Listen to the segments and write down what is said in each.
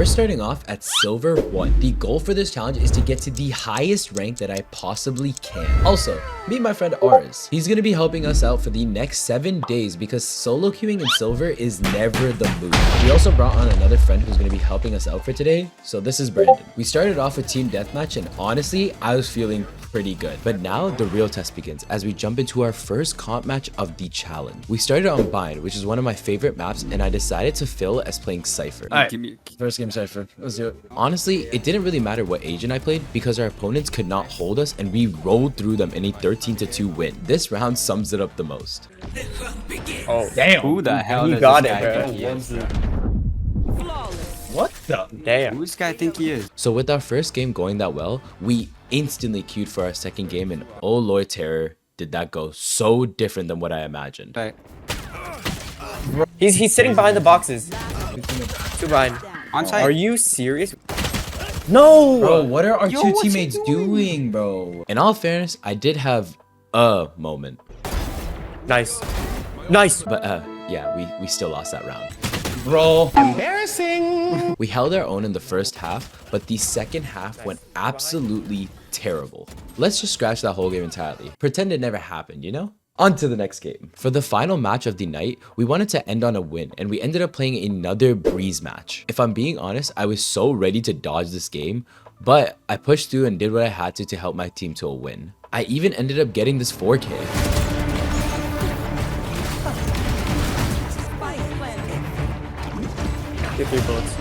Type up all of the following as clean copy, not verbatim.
We're starting off at Silver 1. The goal for this challenge is to get to the highest rank that I possibly can. Also, meet my friend Aris. He's gonna be helping us out for the next 7 days because solo queuing in Silver is never the move. We also brought on another friend who's gonna be helping us out for today. So this is Brandon. We started off with team deathmatch and honestly, I was feeling pretty good. But now the real test begins as we jump into our first comp match of the challenge. We started on Bind, which is one of my favorite maps, and I decided to fill as playing Cypher. Alright, first game Cypher. Let's do it. Honestly, it didn't really matter what agent I played because our opponents could not hold us and we rolled through them in a 13-2 win. This round sums it up the most. Oh, damn. Who the hell You does got this it, guy bro. think he is? What the? Damn. Who does this guy think he is? So with our first game going that well, we instantly queued for our second game, and oh Lord Terror, did that go so different than what I imagined. Right. He's sitting behind the boxes. Two behind. On site. Are you serious? No! Bro, what are our Yo, two what's he teammates doing, bro? In all fairness, I did have a moment. Nice. Nice. But yeah, we still lost that round. Bro. Embarrassing. We held our own in the first half, but the second half went absolutely terrible. Let's just scratch that whole game entirely. Pretend it never happened, you know? On to the next game. For the final match of the night, we wanted to end on a win, and we ended up playing another breeze match. If I'm being honest, I was so ready to dodge this game, but I pushed through and did what I had to help my team to a win. I even ended up getting this 4K. Get 3 bullets.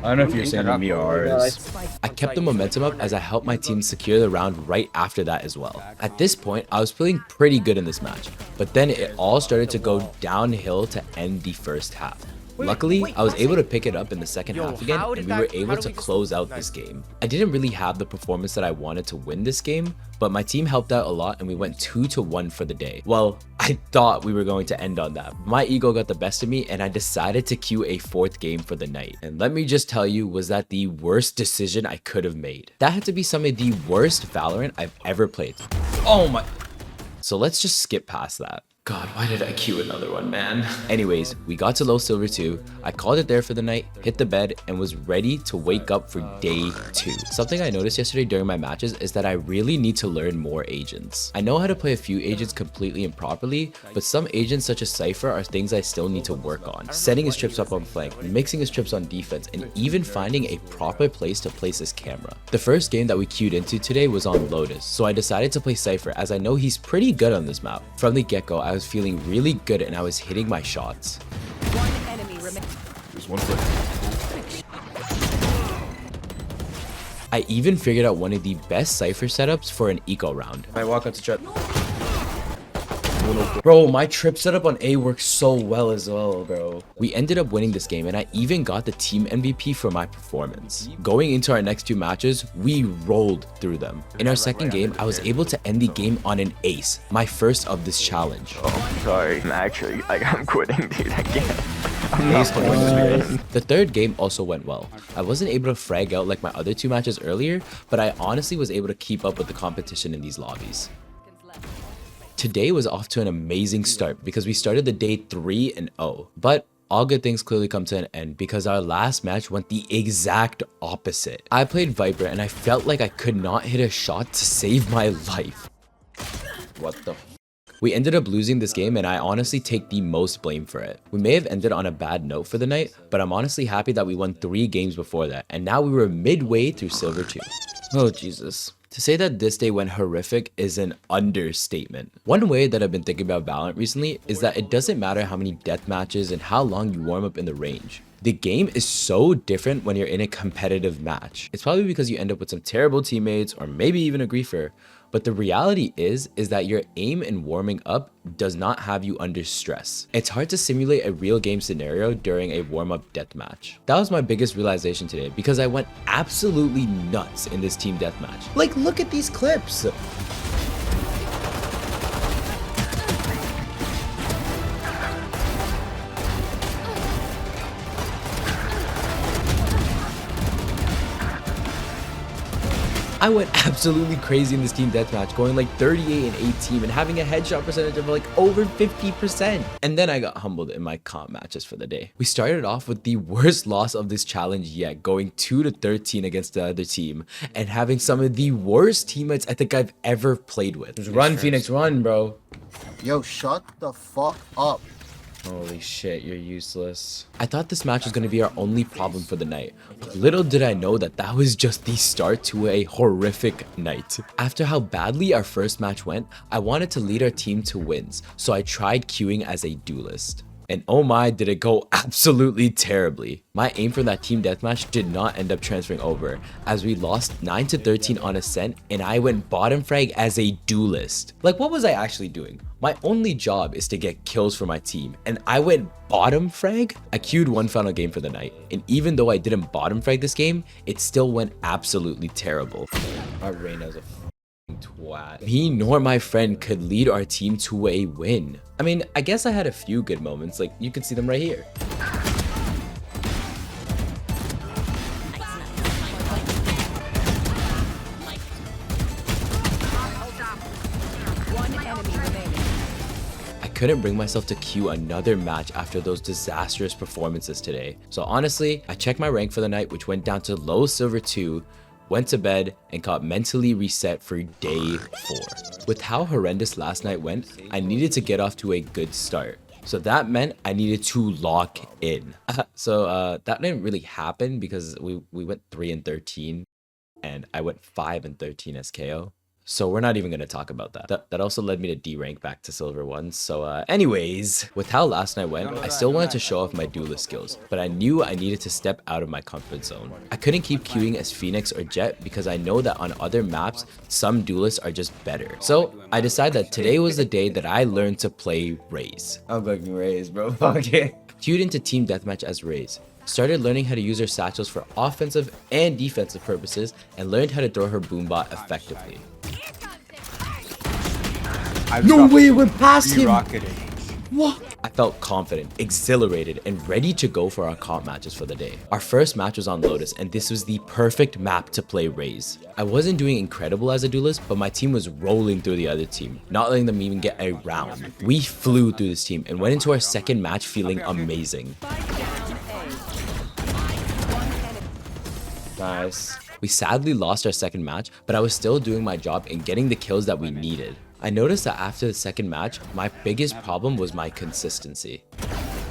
I don't know if you're saying to me or ours. I kept the momentum up as I helped my team secure the round right after that as well. At this point, I was feeling pretty good in this match, but then it all started to go downhill to end the first half. Luckily, I was able to pick it up in the second half again, and we were able to close out this game. I didn't really have the performance that I wanted to win this game, but my team helped out a lot and we went 2-1 for the day. Well, I thought we were going to end on that. My ego got the best of me and I decided to queue a 4th game for the night. And let me just tell you, was that the worst decision I could have made. That had to be some of the worst Valorant I've ever played. Oh my... So let's just skip past that. God, why did I queue another one, man? Anyways, we got to low silver 2. I called it there for the night, hit the bed, and was ready to wake up for day 2. Something I noticed yesterday during my matches is that I really need to learn more agents. I know how to play a few agents completely and properly, but some agents such as Cypher are things I still need to work on. Setting his trips up on flank, mixing his trips on defense, and even finding a proper place to place his camera. The first game that we queued into today was on Lotus, so I decided to play Cypher as I know he's pretty good on this map. From the get-go, I was feeling really good and I was hitting my shots. There's one foot. I even figured out one of the best Cypher setups for an eco round. I walk up to trap. Bro, my trip setup on A works so well as well, bro. We ended up winning this game and I even got the team MVP for my performance. Going into our next 2 matches, we rolled through them. In our second game, I was able to end the game on an ace, my first of this challenge. Oh, sorry. Actually, I'm quitting, dude. I can't. I'm not playing this game. The third game also went well. I wasn't able to frag out like my other 2 matches earlier, but I honestly was able to keep up with the competition in these lobbies. Today was off to an amazing start because we started the day 3-0, but all good things clearly come to an end because our last match went the exact opposite. I played Viper and I felt like I could not hit a shot to save my life. What the f? We ended up losing this game and I honestly take the most blame for it. We may have ended on a bad note for the night, but I'm honestly happy that we won 3 games before that and now we were midway through Silver 2. Oh Jesus. To say that this day went horrific is an understatement. One way that I've been thinking about Valorant recently is that it doesn't matter how many death matches and how long you warm up in the range. The game is so different when you're in a competitive match. It's probably because you end up with some terrible teammates or maybe even a griefer. But the reality is that your aim in warming up does not have you under stress. It's hard to simulate a real game scenario during a warm-up deathmatch. That was my biggest realization today because I went absolutely nuts in this team deathmatch. Like, look at these clips. I went absolutely crazy in this team deathmatch, going like 38 and 18 and having a headshot percentage of like over 50%. And then I got humbled in my comp matches for the day. We started off with the worst loss of this challenge yet, going 2-13 against the other team and having some of the worst teammates I think I've ever played with. Just run, Phoenix, run, bro. Yo, shut the fuck up. Holy shit, you're useless. I thought this match was going to be our only problem for the night, but little did I know that that was just the start to a horrific night. After how badly our first match went, I wanted to lead our team to wins, so I tried queuing as a duelist. And oh my, did it go absolutely terribly. My aim for that team deathmatch did not end up transferring over, as we lost 9-13 on Ascent and I went bottom frag as a duelist. Like, what was I actually doing? My only job is to get kills for my team, and I went bottom frag? I queued one final game for the night, and even though I didn't bottom frag this game, it still went absolutely terrible. Our Reyna's a twat. Me nor my friend could lead our team to a win. I mean, I guess I had a few good moments, like you can see them right here. I couldn't bring myself to queue another match after those disastrous performances today. So honestly, I checked my rank for the night, which went down to low silver 2, went to bed, and got mentally reset for day 4. With how horrendous last night went, I needed to get off to a good start. So that meant I needed to lock in. So that didn't really happen because we went 3-13 and I went 5-13 as KO. So we're not even going to talk about that. That also led me to D rank back to silver 1. So anyways, with how last night went, I still wanted to show off my duelist skills, but I knew I needed to step out of my comfort zone. I couldn't keep queuing as Phoenix or Jet because I know that on other maps, some duelists are just better. So I decided that today was the day that I learned to play Raze. I'm fucking Raze, bro. Fuck it. Queued into team deathmatch as Raze. Started learning how to use her satchels for offensive and defensive purposes, and learned how to throw her boombot effectively. No way, it went past him. What? I felt confident, exhilarated, and ready to go for our comp matches for the day. Our first match was on Lotus, and this was the perfect map to play Raze. I wasn't doing incredible as a duelist, but my team was rolling through the other team, not letting them even get a round. We flew through this team and went into our second match feeling amazing. Nice. We sadly lost our second match, but I was still doing my job and getting the kills that we needed. I noticed that after the second match, my biggest problem was my consistency.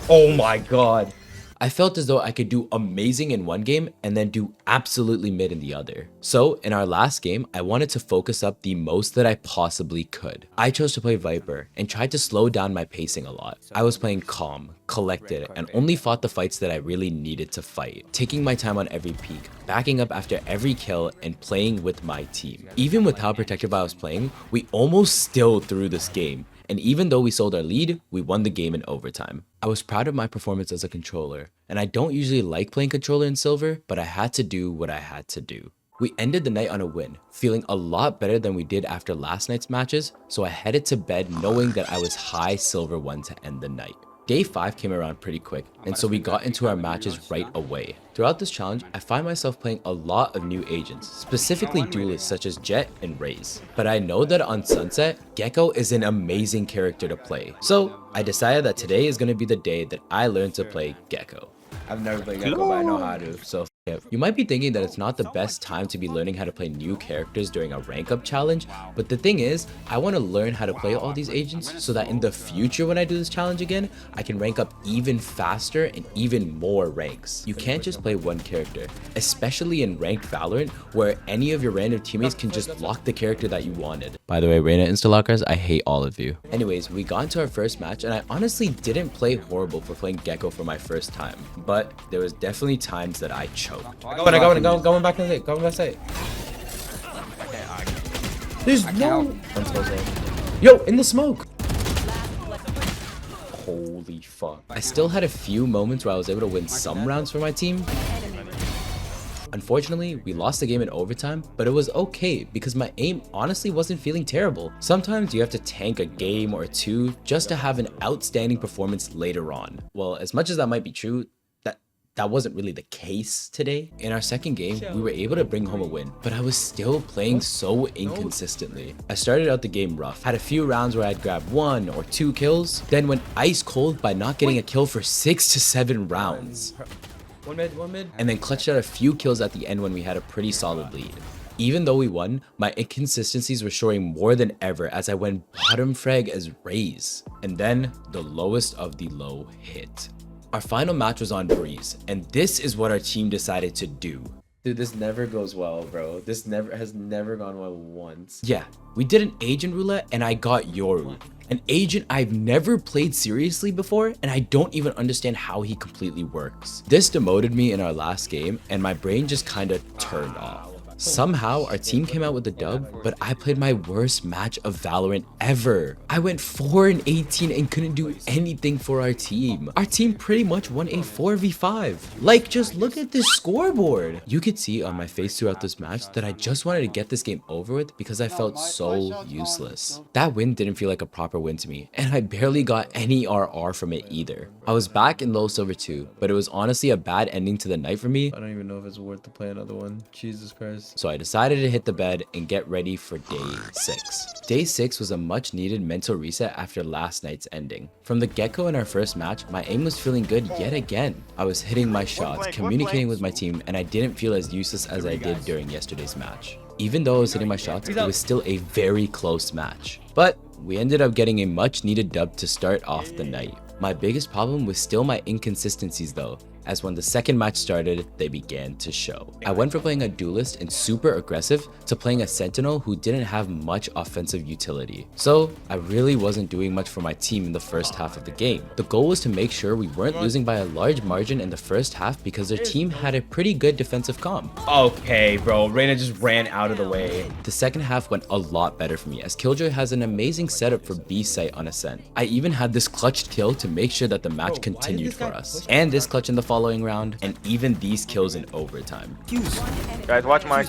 Oh my god. I felt as though I could do amazing in one game and then do absolutely mid in the other. So in our last game, I wanted to focus up the most that I possibly could. I chose to play Viper and tried to slow down my pacing a lot. I was playing calm, collected, and only fought the fights that I really needed to fight, taking my time on every peak, backing up after every kill, and playing with my team. Even with how protective I was playing, we almost still threw this game. And even though we sold our lead, we won the game in overtime. I was proud of my performance as a controller, and I don't usually like playing controller in silver, but I had to do what I had to do. We ended the night on a win, feeling a lot better than we did after last night's matches, so I headed to bed knowing that I was high silver 1 to end the night. Day 5 came around pretty quick, and so we got into our matches right away. Throughout this challenge, I find myself playing a lot of new agents, specifically duelists such as Jet and Raze. But I know that on Sunset, Gecko is an amazing character to play. So I decided that today is going to be the day that I learn to play Gecko. I've never played Gecko, but I know how to. So you might be thinking that it's not the best time to be learning how to play new characters during a rank up challenge, but the thing is, I want to learn how to play all these agents so that in the future when I do this challenge again, I can rank up even faster and even more ranks. You can't just play one character, especially in ranked Valorant where any of your random teammates can just lock the character that you wanted. By the way, Reyna Instalockers, I hate all of you. Anyways, we got into our first match and I honestly didn't play horrible for playing Gecko for my first time, but there was definitely times that I choked. Going back in the going back side. There's no. Yo, in the smoke. Holy fuck. I still had a few moments where I was able to win some rounds for my team. Unfortunately, we lost the game in overtime, but it was okay because my aim honestly wasn't feeling terrible. Sometimes you have to tank a game or two just to have an outstanding performance later on. Well, as much as that might be true, that wasn't really the case today. In our second game, we were able to bring home a win, but I was still playing so inconsistently. I started out the game rough, had a few rounds where I'd grab 1 or 2 kills, then went ice cold by not getting a kill for 6 to 7 rounds. One mid, one mid. And then clutched out a few kills at the end when we had a pretty solid lead. Even though we won, my inconsistencies were showing more than ever as I went bottom frag as Raze. And then the lowest of the low hit. Our final match was on Breeze, and this is what our team decided to do. Dude, this never goes well, bro. This has never gone well once. Yeah, we did an agent roulette and I got Yoru. An agent I've never played seriously before, and I don't even understand how he completely works. This demoted me in our last game, and my brain just kinda turned off. Somehow, our team came out with the dub, but I played my worst match of Valorant ever. I went 4-18 and couldn't do anything for our team. Our team pretty much won a 4v5. Like, just look at this scoreboard. You could see on my face throughout this match that I just wanted to get this game over with because I felt so useless. That win didn't feel like a proper win to me, and I barely got any RR from it either. I was back in low silver 2, but it was honestly a bad ending to the night for me. I don't even know if it's worth to play another one. Jesus Christ. So I decided to hit the bed and get ready for day 6. Day 6 was a much needed mental reset after last night's ending. From the get-go in our first match, my aim was feeling good yet again. I was hitting my shots, communicating with my team, and I didn't feel as useless as I did during yesterday's match. Even though I was hitting my shots, it was still a very close match. But we ended up getting a much needed dub to start off the night. My biggest problem was still my inconsistencies though, as when the second match started, they began to show. I went from playing a duelist and super aggressive to playing a sentinel who didn't have much offensive utility. So I really wasn't doing much for my team in the first half of the game. The goal was to make sure we weren't losing by a large margin in the first half because their team had a pretty good defensive comp. Okay, bro. Reyna just ran out of the way. The second half went a lot better for me as Killjoy has an amazing setup for B site on Ascent. I even had this clutched kill to make sure that the match continued for us. And this clutch in the following round, and even these kills in overtime. Guys, watch my.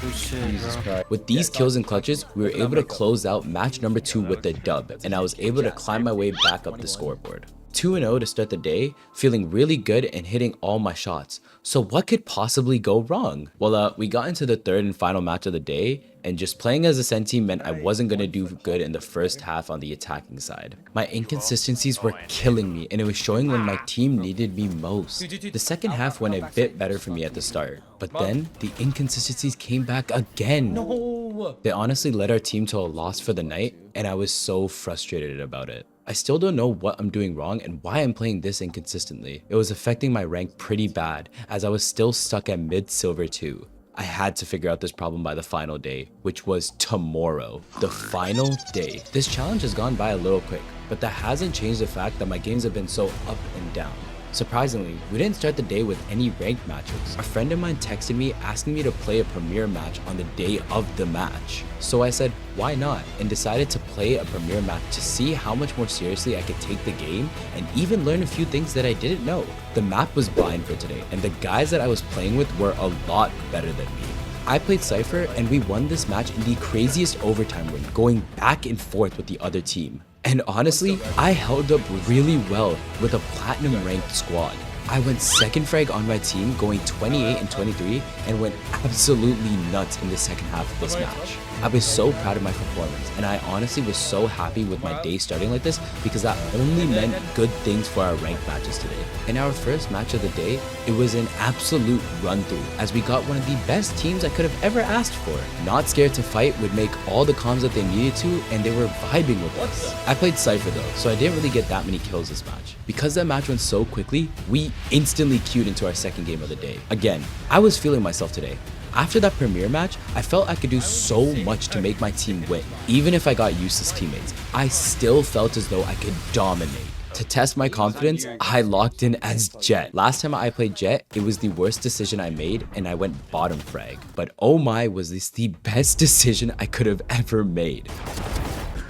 Jesus Christ. With these kills and clutches, we were able to close out match number 2 with the dub, and I was able to climb my way back up the scoreboard. 2-0 to start the day, feeling really good and hitting all my shots. So what could possibly go wrong? Well, we got into the third and final match of the day, and just playing as a Sen team meant I wasn't going to do good in the first half on the attacking side. My inconsistencies were killing me, and it was showing when my team needed me most. The second half went a bit better for me at the start, but then the inconsistencies came back again. No. They honestly led our team to a loss for the night, and I was so frustrated about it. I still don't know what I'm doing wrong and why I'm playing this inconsistently. It was affecting my rank pretty bad, as I was still stuck at mid silver 2. I had to figure out this problem by the final day, which was tomorrow. The final day. This challenge has gone by a little quick, but that hasn't changed the fact that my games have been so up and down. Surprisingly, we didn't start the day with any ranked matches. A friend of mine texted me asking me to play a premiere match on the day of the match. So I said, why not? And decided to play a premiere match to see how much more seriously I could take the game and even learn a few things that I didn't know. The map was blind for today, and the guys that I was playing with were a lot better than me. I played Cypher and we won this match in the craziest overtime win, going back and forth with the other team. And honestly, I held up really well with a platinum ranked squad. I went second frag on my team, going 28 and 23, and went absolutely nuts in the second half of this match. I was so proud of my performance, and I honestly was so happy with my day starting like this because that only meant good things for our ranked matches today. In our first match of the day, it was an absolute run-through as we got one of the best teams I could have ever asked for. Not Scared to Fight would make all the comms that they needed to, and they were vibing with us. I played Cypher though, so I didn't really get that many kills this match. Because that match went so quickly, we instantly queued into our second game of the day. Again, I was feeling myself today. After that premiere match, I felt I could do so much to make my team win. Even if I got useless teammates, I still felt as though I could dominate. To test my confidence, I locked in as Jett. Last time I played Jett, it was the worst decision I made and I went bottom frag. But oh my, was this the best decision I could have ever made.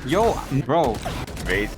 Yo, bro. Raze.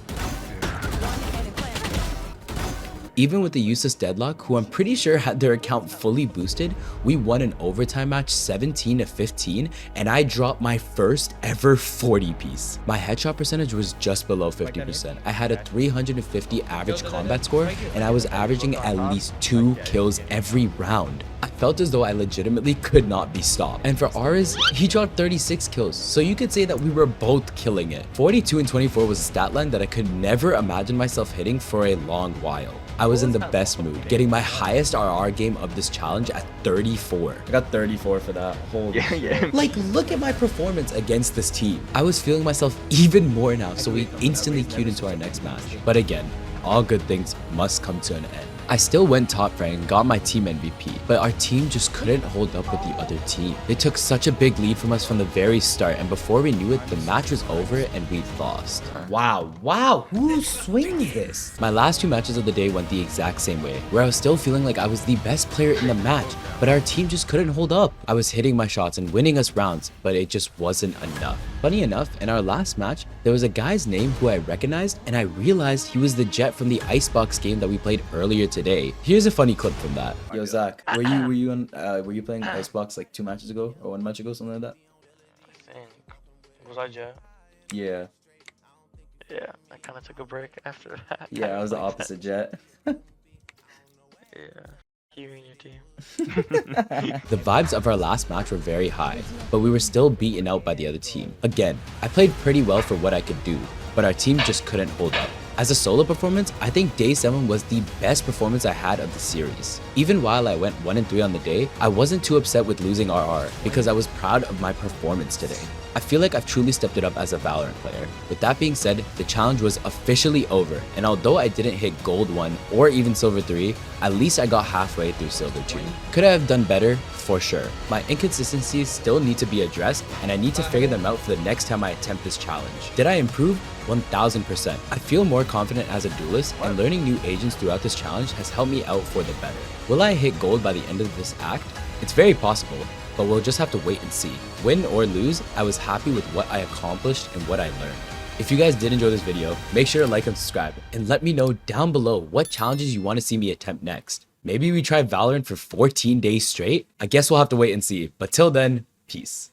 Even with the useless Deadlock, who I'm pretty sure had their account fully boosted, we won an overtime match 17-15, and I dropped my first ever 40 piece. My headshot percentage was just below 50%. I had a 350 average combat score, and I was averaging at least 2 kills every round. I felt as though I legitimately could not be stopped. And for Ares, he dropped 36 kills, so you could say that we were both killing it. 42 and 24 was a stat line that I could never imagine myself hitting for a long while. I was in the best mood, getting my highest RR game of this challenge at 34. I got 34 for that. Holy Yeah. Like, look at my performance against this team. I was feeling myself even more now, so we instantly queued into our next match. But again, all good things must come to an end. I still went top rank and got my team MVP, but our team just couldn't hold up with the other team. They took such a big lead from us from the very start, and before we knew it, the match was over and we'd lost. Wow, who's swinging this? My last 2 matches of the day went the exact same way, where I was still feeling like I was the best player in the match, but our team just couldn't hold up. I was hitting my shots and winning us rounds, but it just wasn't enough. Funny enough, in our last match, there was a guy's name who I recognized, and I realized he was the Jet from the Icebox game that we played earlier today. Here's a funny clip from that. Yo, Zach, were you playing Icebox like 2 matches ago or 1 match ago, something like that? I think. Was I Jet? Yeah. Yeah, I kind of took a break after that. Yeah, I was the opposite Jet. Yeah. You and your team. The vibes of our last match were very high, but we were still beaten out by the other team. Again, I played pretty well for what I could do, but our team just couldn't hold up. As a solo performance, I think day 7 was the best performance I had of the series. Even while I went 1-3 on the day, I wasn't too upset with losing RR because I was proud of my performance today. I feel like I've truly stepped it up as a Valorant player. With that being said, the challenge was officially over, and although I didn't hit Gold 1 or even Silver 3, at least I got halfway through Silver 2. Could I have done better? For sure. My inconsistencies still need to be addressed, and I need to figure them out for the next time I attempt this challenge. Did I improve? 1000%. I feel more confident as a duelist, and learning new agents throughout this challenge has helped me out for the better. Will I hit gold by the end of this act? It's very possible, but we'll just have to wait and see. Win or lose, I was happy with what I accomplished and what I learned. If you guys did enjoy this video, make sure to like and subscribe, and let me know down below what challenges you want to see me attempt next. Maybe we try Valorant for 14 days straight? I guess we'll have to wait and see, but till then, peace.